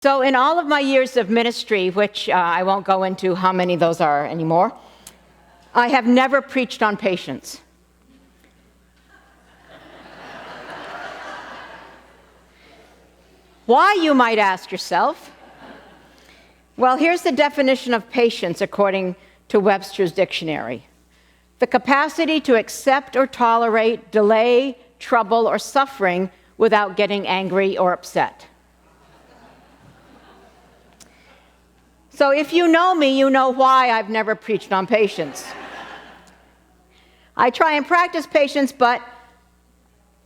So in all of my years of ministry, which I won't go into how many those are anymore, I have never preached on patience. Why, you might ask yourself? Well, here's the definition of patience according to Webster's dictionary. The capacity to accept or tolerate delay, trouble, or suffering without getting angry or upset. So if you know me, you know why I've never preached on patience. I try and practice patience, but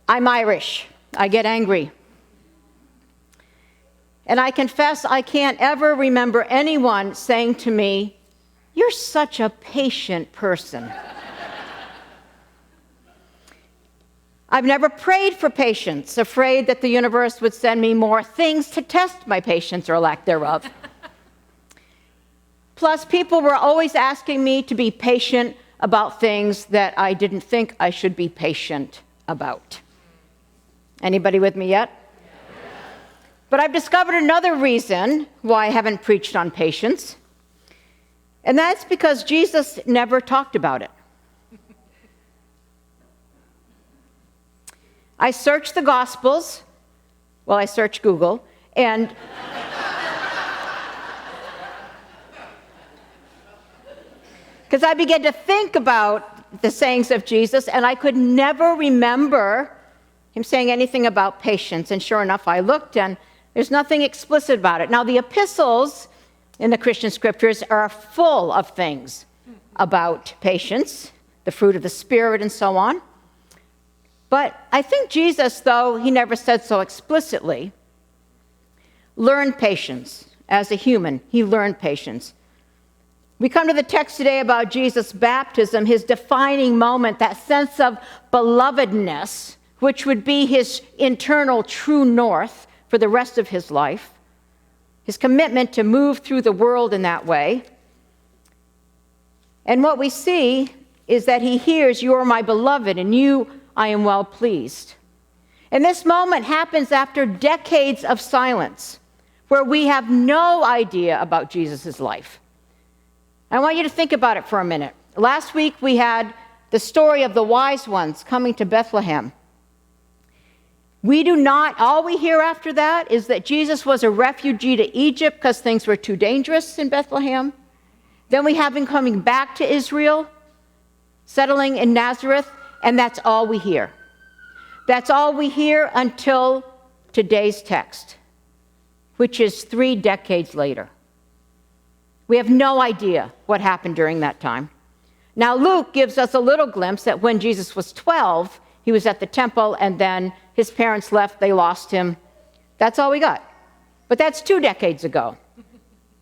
I'm Irish. I get angry. And I confess I can't ever remember anyone saying to me, "You're such a patient person." I've never prayed for patience, afraid that the universe would send me more things to test my patience or lack thereof. Plus, people were always asking me to be patient about things that I didn't think I should be patient about. Anybody with me yet? But I've discovered another reason why I haven't preached on patience, and that's because Jesus never talked about it. I searched the Gospels, well, I searched Google, and because I began to think about the sayings of Jesus, and I could never remember him saying anything about patience. And sure enough, I looked, and there's nothing explicit about it. Now, the epistles in the Christian scriptures are full of things about patience, the fruit of the Spirit, and so on. But I think Jesus, though he never said so explicitly, learned patience. As a human, he learned patience. We come to the text today about Jesus' baptism, his defining moment, that sense of belovedness, which would be his internal true north for the rest of his life, his commitment to move through the world in that way. And what we see is that he hears, "You are my beloved, and you I am well pleased." And this moment happens after decades of silence, where we have no idea about Jesus' life. I want you to think about it for a minute. Last week we had the story of the wise ones coming to Bethlehem. All we hear after that is that Jesus was a refugee to Egypt because things were too dangerous in Bethlehem. Then we have him coming back to Israel, settling in Nazareth, and that's all we hear. That's all we hear until today's text, which is 3 decades later. We have no idea what happened during that time. Now, Luke gives us a little glimpse that when Jesus was 12, he was at the temple, and then his parents left, they lost him. That's all we got. But that's 2 decades ago.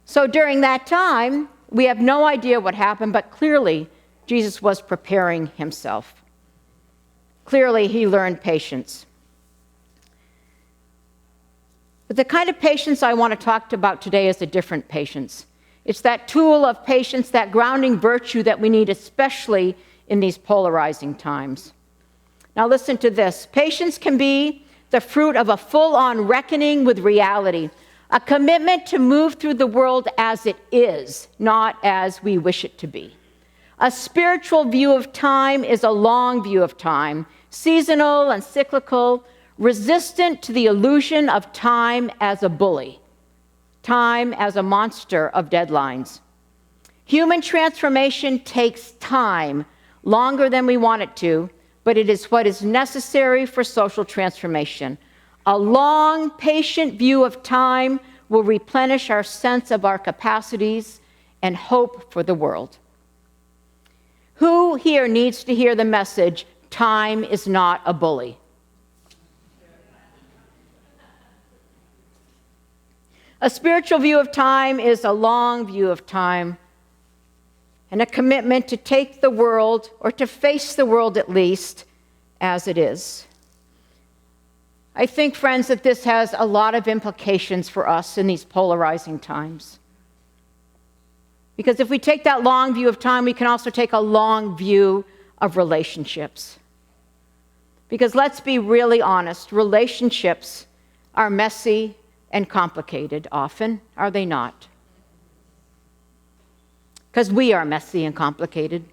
So during that time, we have no idea what happened, but clearly Jesus was preparing himself. Clearly, he learned patience. But the kind of patience I want to talk about today is a different patience. It's that tool of patience, that grounding virtue that we need, especially in these polarizing times. Now listen to this. Patience can be the fruit of a full-on reckoning with reality, a commitment to move through the world as it is, not as we wish it to be. A spiritual view of time is a long view of time, seasonal and cyclical, resistant to the illusion of time as a bully, time as a monster of deadlines. Human transformation takes time, longer than we want it to, but it is what is necessary for social transformation. A long, patient view of time will replenish our sense of our capacities and hope for the world. Who here needs to hear the message, time is not a bully? A spiritual view of time is a long view of time and a commitment to take the world, or to face the world at least, as it is. I think, friends, that this has a lot of implications for us in these polarizing times. Because if we take that long view of time, we can also take a long view of relationships. Because let's be really honest, relationships are messy and complicated often, are they not? Because we are messy and complicated.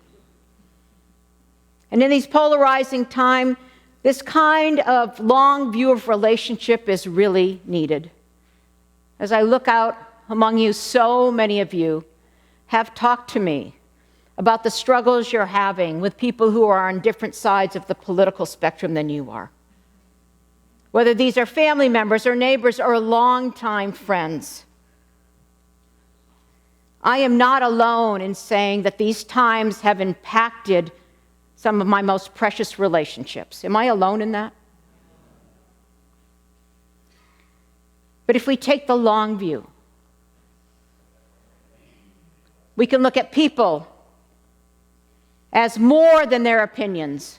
And in these polarizing times, this kind of long view of relationship is really needed. As I look out among you, so many of you have talked to me about the struggles you're having with people who are on different sides of the political spectrum than you are. Whether these are family members or neighbors or longtime friends. I am not alone in saying that these times have impacted some of my most precious relationships. Am I alone in that? But if we take the long view, we can look at people as more than their opinions,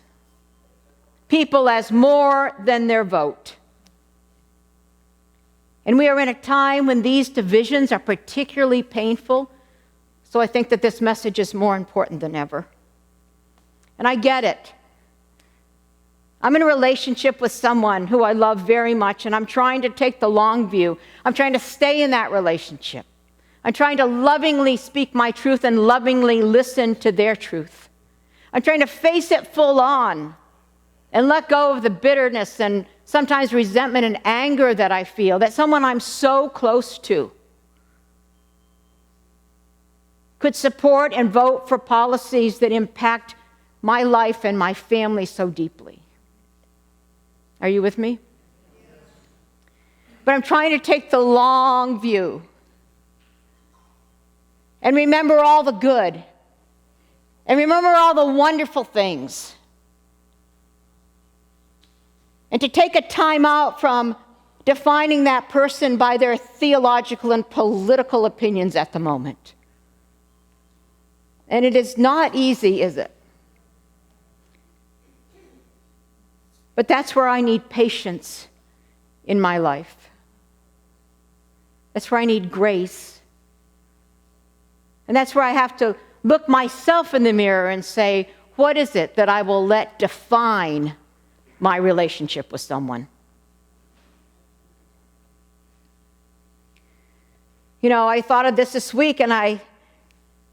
people as more than their vote. And we are in a time when these divisions are particularly painful, so I think that this message is more important than ever. And I get it. I'm in a relationship with someone who I love very much, and I'm trying to take the long view. I'm trying to stay in that relationship. I'm trying to lovingly speak my truth and lovingly listen to their truth. I'm trying to face it full on and let go of the bitterness and sometimes resentment and anger that I feel, that someone I'm so close to could support and vote for policies that impact my life and my family so deeply. Are you with me? But I'm trying to take the long view and remember all the good and remember all the wonderful things. And to take a time out from defining that person by their theological and political opinions at the moment. And it is not easy, is it? But that's where I need patience in my life. That's where I need grace. And that's where I have to look myself in the mirror and say, what is it that I will let define my relationship with someone? You know, I thought of this week, and I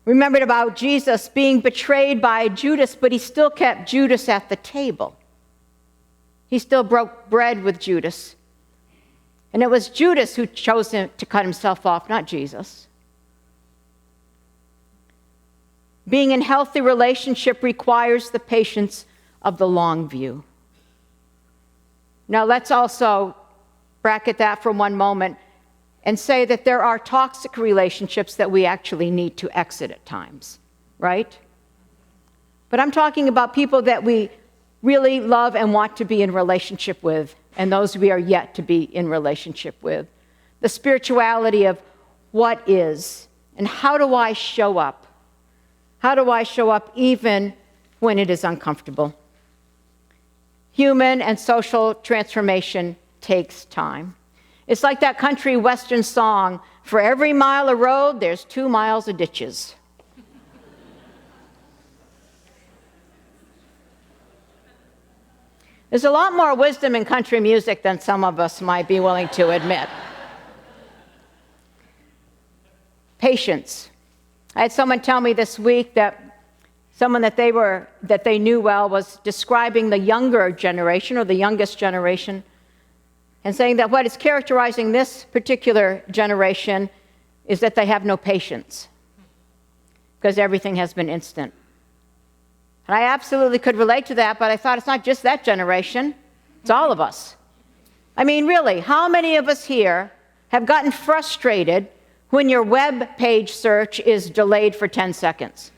remembered about Jesus being betrayed by Judas, but he still kept Judas at the table. He still broke bread with Judas. And it was Judas who chose to cut himself off, not Jesus. Being in healthy relationship requires the patience of the long view. Now let's also bracket that for one moment and say that there are toxic relationships that we actually need to exit at times, right? But I'm talking about people that we really love and want to be in relationship with, and those we are yet to be in relationship with. The spirituality of what is, and how do I show up? How do I show up even when it is uncomfortable? Human and social transformation takes time. It's like that country western song, for every mile of road, there's 2 miles of ditches. There's a lot more wisdom in country music than some of us might be willing to admit. Patience. I had someone tell me this week that someone that they knew well was describing the younger generation or the youngest generation and saying that what is characterizing this particular generation is that they have no patience because everything has been instant. And I absolutely could relate to that, but I thought it's not just that generation, it's all of us. I mean, really, how many of us here have gotten frustrated when your web page search is delayed for 10 seconds?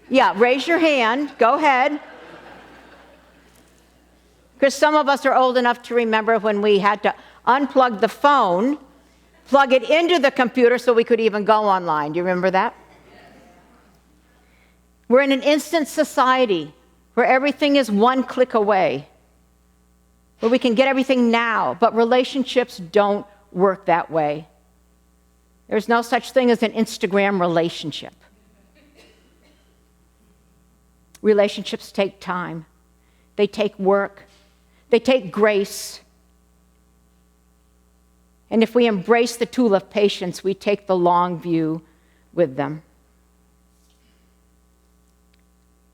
Yeah, raise your hand, go ahead. Because some of us are old enough to remember when we had to unplug the phone, plug it into the computer so we could even go online. Do you remember that? We're in an instant society where everything is one click away, where we can get everything now, but relationships don't work that way. There's no such thing as an Instagram relationship. Relationships take time. They take work. They take grace. And if we embrace the tool of patience, we take the long view with them.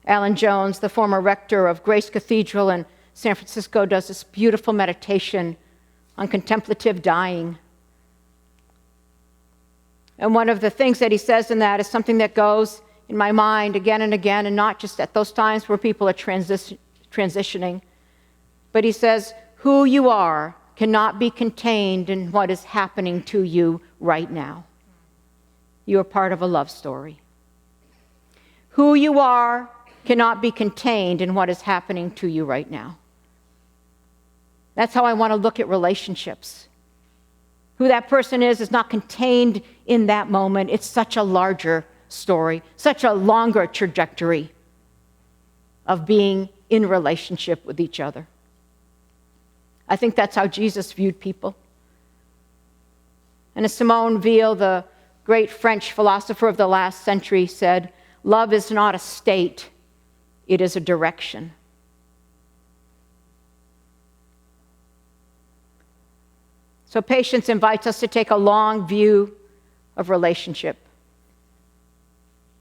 Alan Jones, the former rector of Grace Cathedral in San Francisco, does this beautiful meditation on contemplative dying. And one of the things that he says in that is something that goes in my mind again and again, and not just at those times where people are transitioning. But he says, who you are cannot be contained in what is happening to you right now. You are part of a love story. Who you are cannot be contained in what is happening to you right now. That's how I want to look at relationships. Who that person is not contained in that moment. It's such a larger story, such a longer trajectory of being in relationship with each other. I think that's how Jesus viewed people. And as Simone Weil, the great French philosopher of the last century, said, love is not a state, it is a direction. So patience invites us to take a long view of relationship.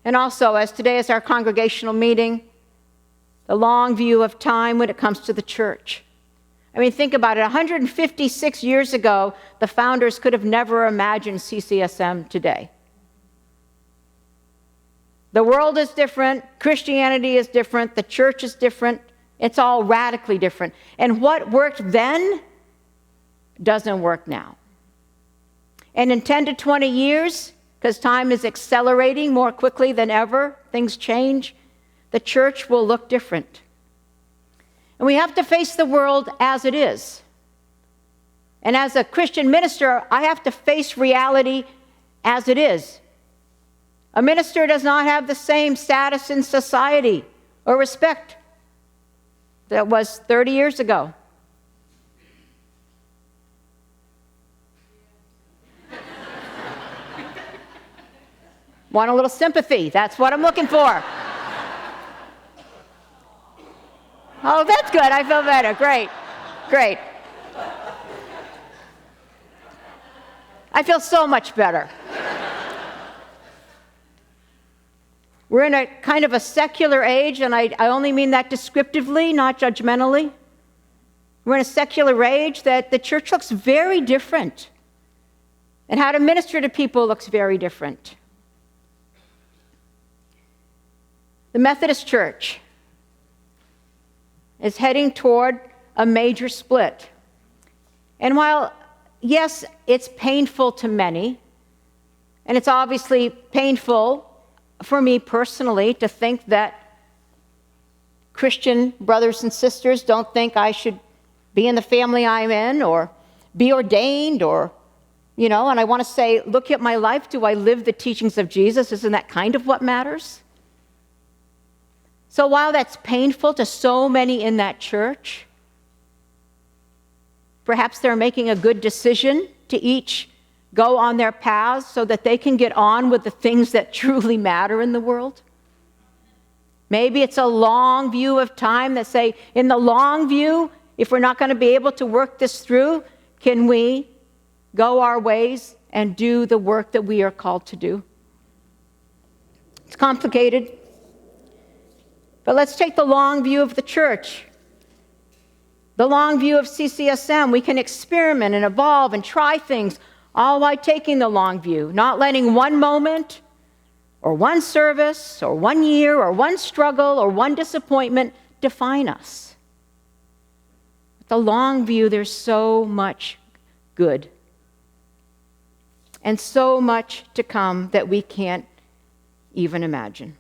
And also, as today is our congregational meeting, the long view of time when it comes to the church. I mean, think about it. 156 years ago, the founders could have never imagined CCSM today. The world is different. Christianity is different. The church is different. It's all radically different. And what worked then doesn't work now. And in 10 to 20 years, because time is accelerating more quickly than ever, things change, the church will look different. And we have to face the world as it is. And as a Christian minister, I have to face reality as it is. A minister does not have the same status in society or respect that was 30 years ago. Want a little sympathy? That's what I'm looking for. Oh, that's good. I feel better. Great. Great. I feel so much better. We're in a kind of a secular age, and I only mean that descriptively, not judgmentally. We're in a secular age that the church looks very different. And how to minister to people looks very different. The Methodist Church is heading toward a major split. And while, yes, it's painful to many, and it's obviously painful for me personally to think that Christian brothers and sisters don't think I should be in the family I'm in or be ordained or, and I want to say, look at my life. Do I live the teachings of Jesus? Isn't that kind of what matters? So while that's painful to so many in that church, perhaps they're making a good decision to each go on their paths so that they can get on with the things that truly matter in the world. Maybe it's a long view of time that say, in the long view, if we're not going to be able to work this through, can we go our ways and do the work that we are called to do? It's complicated. But let's take the long view of the church. The long view of CCSM. We can experiment and evolve and try things, all while taking the long view, not letting one moment or one service or 1 year or one struggle or one disappointment define us. With the long view, there's so much good and so much to come that we can't even imagine.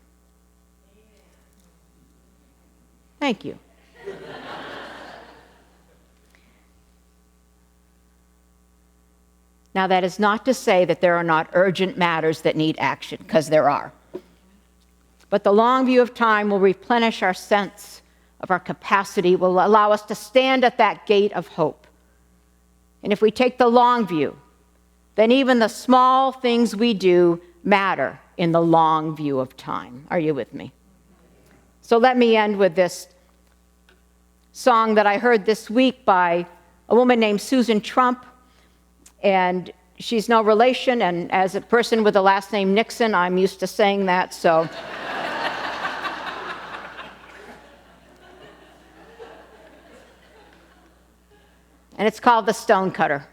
Thank you. Now, that is not to say that there are not urgent matters that need action, because there are. But the long view of time will replenish our sense of our capacity, will allow us to stand at that gate of hope. And if we take the long view, then even the small things we do matter in the long view of time. Are you with me? So let me end with this song that I heard this week by a woman named Susan Trump, and she's no relation, and as a person with the last name Nixon, I'm used to saying that, so. And it's called The Stonecutter.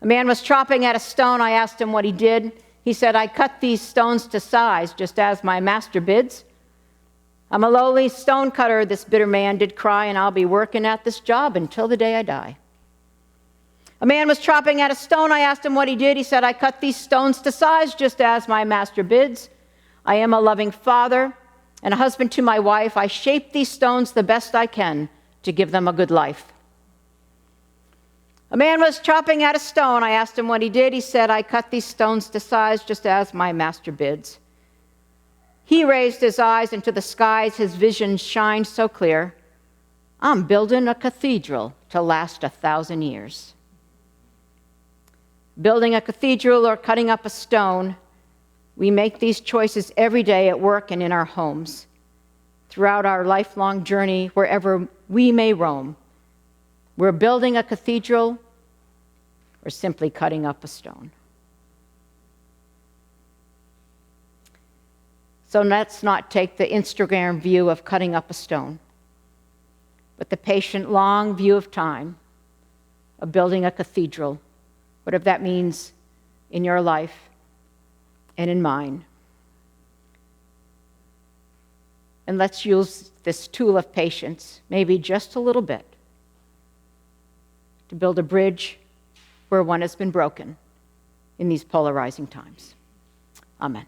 A man was chopping at a stone. I asked him what he did. He said, I cut these stones to size, just as my master bids. I'm a lowly stonecutter, this bitter man did cry, and I'll be working at this job until the day I die. A man was chopping at a stone. I asked him what he did. He said, I cut these stones to size, just as my master bids. I am a loving father and a husband to my wife. I shape these stones the best I can to give them a good life. A man was chopping at a stone. I asked him what he did. He said, I cut these stones to size, just as my master bids. He raised his eyes into the skies. His vision shined so clear. I'm building a cathedral to last 1,000 years. Building a cathedral or cutting up a stone, we make these choices every day at work and in our homes, throughout our lifelong journey, wherever we may roam. We're building a cathedral or simply cutting up a stone. So let's not take the Instagram view of cutting up a stone, but the patient, long view of time of building a cathedral, whatever that means in your life and in mine. And let's use this tool of patience, maybe just a little bit, to build a bridge where one has been broken in these polarizing times. Amen.